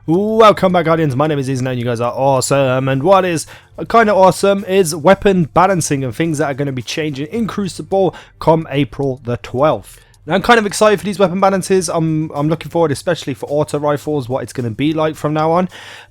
Welcome back, Guardians. My name is Izzy and you guys are awesome. And what is kind of awesome is weapon balancing and things that are going to be changing in Crucible come April the 12th. Now, I'm kind of excited for these weapon balances. I'm looking forward, especially for auto rifles, what it's going to be like from now on.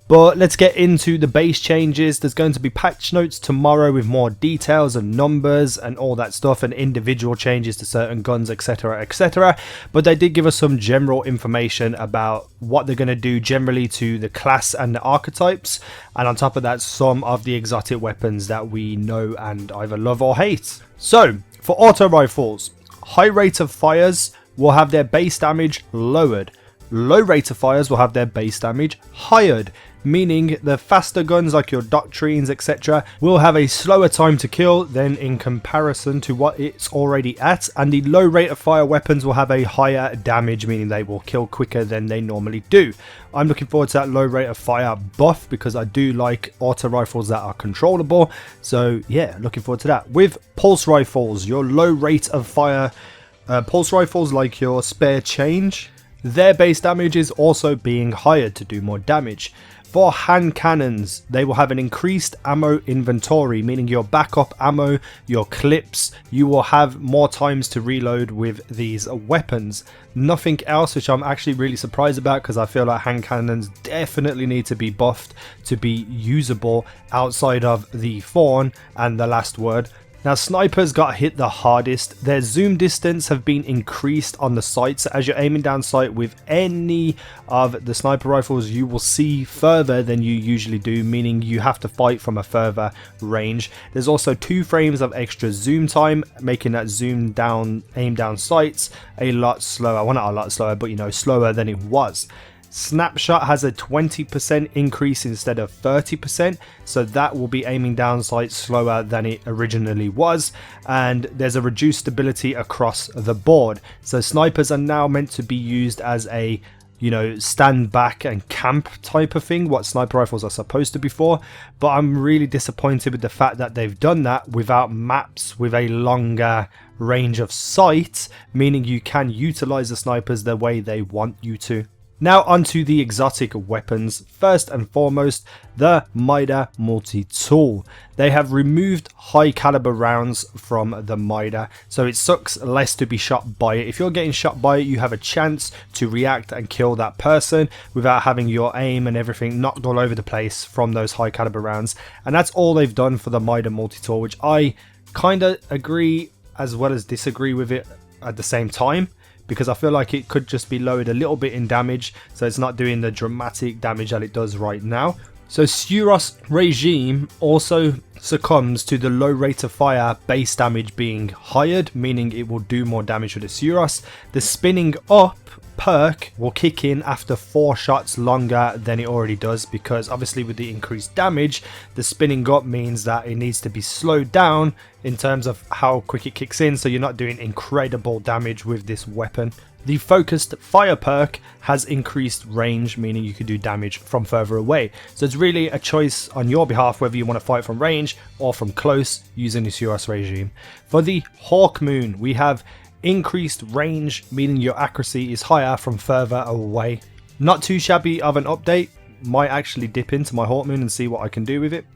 But let's get into the base changes. There's going to be patch notes tomorrow with more details and numbers and all that stuff and individual changes to certain guns, etc, etc. But they did give us some general information about what they're going to do generally to the class and the archetypes. And on top of that, some of the exotic weapons that we know and either love or hate. So, for auto rifles, high rate of fires will have their base damage lowered. Low rate of fires will have their base damage highered, meaning the faster guns like your doctrines, etc. will have a slower time to kill than in comparison to what it's already at, and the low rate of fire weapons will have a higher damage, meaning they will kill quicker than they normally do. I'm looking forward to that low rate of fire buff because I do like auto rifles that are controllable. So yeah, looking forward to that. With pulse rifles, your low rate of fire pulse rifles like your spare change, their base damage is also being hired to do more damage. For hand cannons, they will have an increased ammo inventory, meaning your backup ammo, your clips, you will have more times to reload with these weapons. Nothing else, which I'm actually really surprised about because I feel like hand cannons definitely need to be buffed to be usable outside of the Thorn and the last word. Now, snipers got hit the hardest. Their zoom distance have been increased on the sight, so as you're aiming down sight with any of the sniper rifles, you will see further than you usually do, meaning you have to fight from a further range. There's also 2 frames of extra zoom time, making that zoom down, aim down sights a lot slower. Well, not a lot slower, but you know, slower than it was. Snapshot has a 20% increase instead of 30%, so that will be aiming down sights slower than it originally was, and there's a reduced stability across the board. So snipers are now meant to be used as a, you know, stand back and camp type of thing, what sniper rifles are supposed to be for. But I'm really disappointed with the fact that they've done that without maps with a longer range of sight, meaning you can utilize the snipers the way they want you to. Now onto the exotic weapons. First and foremost, the Mida multi-tool. They have removed high caliber rounds from the Mida, so it sucks less to be shot by it. If you're getting shot by it, you have a chance to react and kill that person without having your aim and everything knocked all over the place from those high caliber rounds. And that's all they've done for the Mida multi-tool, which I kind of agree as well as disagree with it at the same time, because I feel like it could just be lowered a little bit in damage, so it's not doing the dramatic damage that it does right now. So Suros regime also succumbs to the low rate of fire base damage being hired, meaning it will do more damage with the Suros. The spinning up perk will kick in after 4 shots longer than it already does, because obviously with the increased damage, the spinning up means that it needs to be slowed down in terms of how quick it kicks in, so you're not doing incredible damage with this weapon. The focused fire perk has increased range, meaning you can do damage from further away. So it's really a choice on your behalf whether you want to fight from range or from close using the Suros regime. For the Hawk Moon, we have increased range, meaning your accuracy is higher from further away. Not too shabby of an update. Might actually dip into my Hawk Moon and see what I can do with it.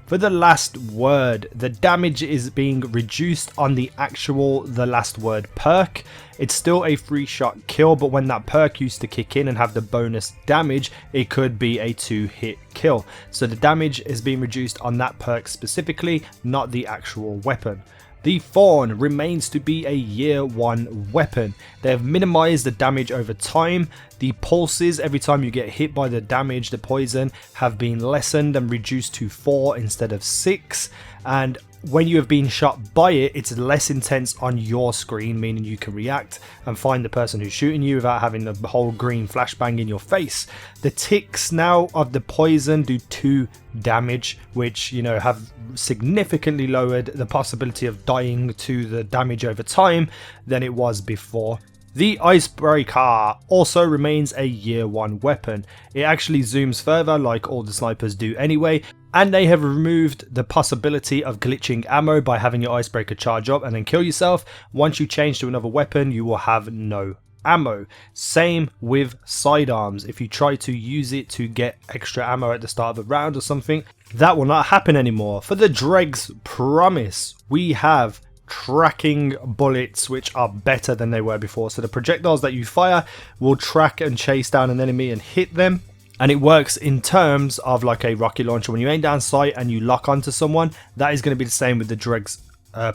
For the last word, the damage is being reduced on the actual the last word perk. It's still a 3-shot kill, but when that perk used to kick in and have the bonus damage, it could be a 2-hit kill. So the damage is being reduced on that perk specifically, not the actual weapon. The Thorn remains to be a year 1 weapon. They have minimized the damage over time. The pulses every time you get hit by the damage, the poison, have been lessened and reduced to 4 instead of 6. And when you have been shot by it, it's less intense on your screen, meaning you can react and find the person who's shooting you without having the whole green flashbang in your face. The ticks now of the poison do 2 damage, which, you know, have significantly lowered the possibility of dying to the damage over time than it was before. The Icebreaker also remains a year 1 weapon. It actually zooms further like all the snipers do anyway, and they have removed the possibility of glitching ammo by having your Icebreaker charge up and then kill yourself. Once you change to another weapon, you will have no ammo. Same with sidearms. If you try to use it to get extra ammo at the start of a round or something, that will not happen anymore. For the Dreg's Promise, we have tracking bullets which are better than they were before. So the projectiles that you fire will track and chase down an enemy and hit them. And it works in terms of like a rocket launcher. When you aim down sight and you lock onto someone, that is going to be the same with the Dreg's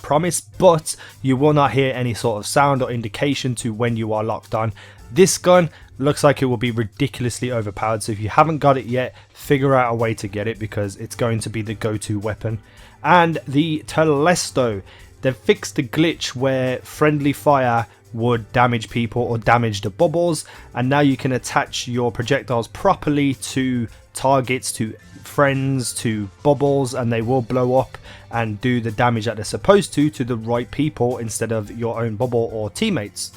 Promise, but you will not hear any sort of sound or indication to when you are locked on. This gun looks like it will be ridiculously overpowered, so if you haven't got it yet, figure out a way to get it because it's going to be the go-to weapon. And the Telesto, they've fixed the glitch where friendly fire would damage people or damage the bubbles, and now you can attach your projectiles properly to targets, to friends, to bubbles, and they will blow up and do the damage that they're supposed to the right people instead of your own bubble or teammates.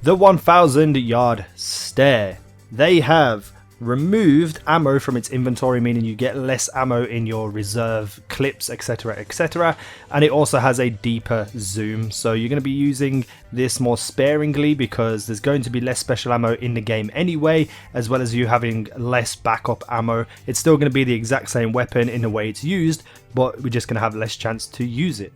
The 1000 yard stare, they have removed ammo from its inventory, meaning you get less ammo in your reserve clips, etc, etc, and it also has a deeper zoom, so you're going to be using this more sparingly because there's going to be less special ammo in the game anyway, as well as you having less backup ammo. It's still going to be the exact same weapon in the way it's used, but we're just going to have less chance to use it.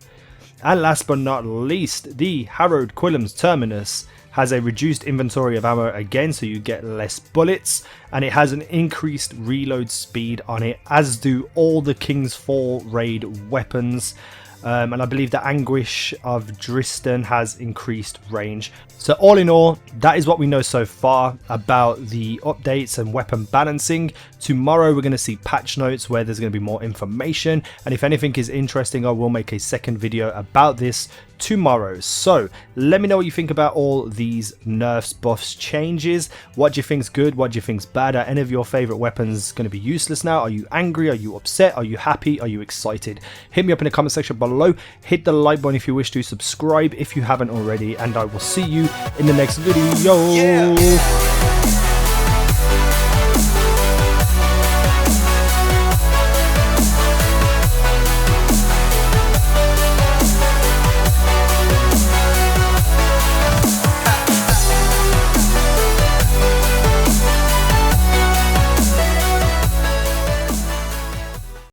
And last but not least, the Harrowed Quillam's Terminus has a reduced inventory of ammo again, so you get less bullets, and it has an increased reload speed on it, as do all the King's Fall raid weapons. And I believe the Anguish of Dristan has increased range. So all in all, that is what we know so far about the updates and weapon balancing. Tomorrow we're going to see patch notes where there's going to be more information, and if anything is interesting I will make a second video about this tomorrow. So let me know what you think about all these nerfs, buffs, changes. What do you think's good? What do you think's bad? Are any of your favorite weapons going to be useless now? Are you angry? Are you upset? Are you happy? Are you excited? Hit me up in the comment section below. Hit the like button if you wish to, subscribe if you haven't already, and I will see you in the next video. Yeah.